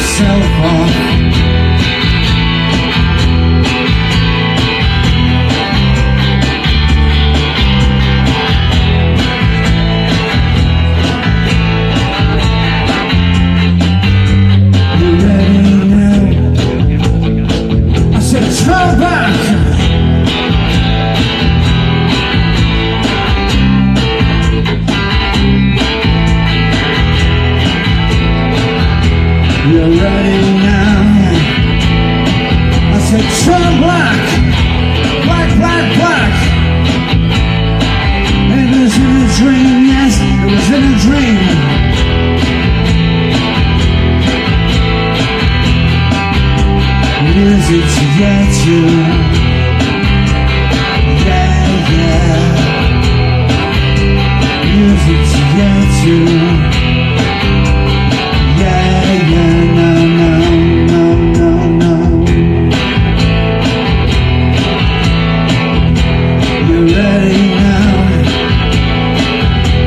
myself off. You ready now? I said turn back. You're ready now. I said turn black. Black, black, black. It was in a dream, yes, it was in a dream. Music's yet to, yeah, yeah. Music's yet to, yeah, yeah, no, no, no, no, no. You're ready now.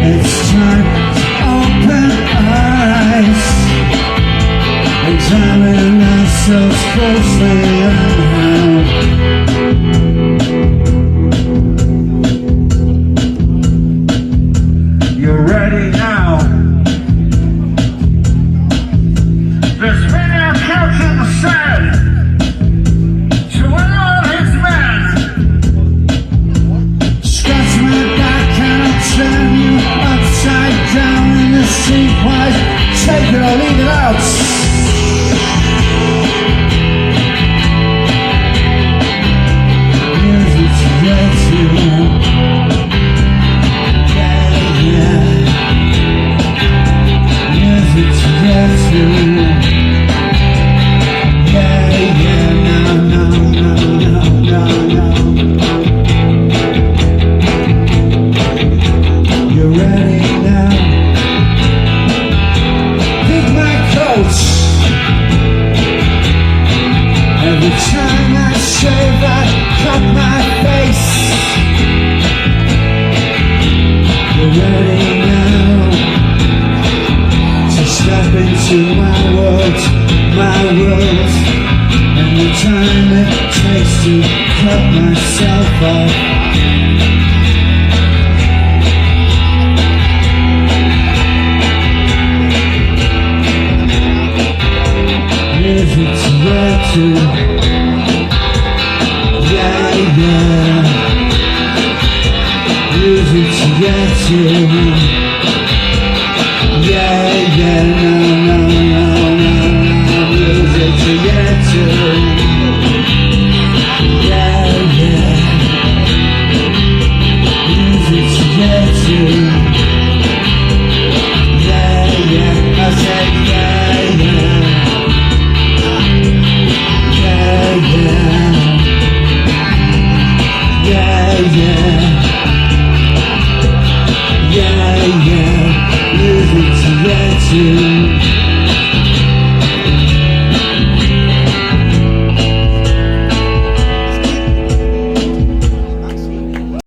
It's time to open eyes. Examine ourselves closely now. You're ready now. There's many a couch in the sand to all his men. Scratch my back and I'll turn you upside down in the sequence. Take it or leave it out. Music's yet to, yeah, yeah. Music's yet to, yeah, yeah, no, no, no, no, no, no. You're ready now. Pick my coat. Every time I shave, I cut my face. You're ready now to step into my world, and the time it takes to cut myself off. Music's yet to, yeah, yeah. Music's yet to, yeah, yeah, no, no, no, no, no. Music's yet to, yeah, yeah. Music's yet to, yeah, yeah. I said yeah, yeah. Yeah, yeah, yeah, yeah, yeah, music's yet to.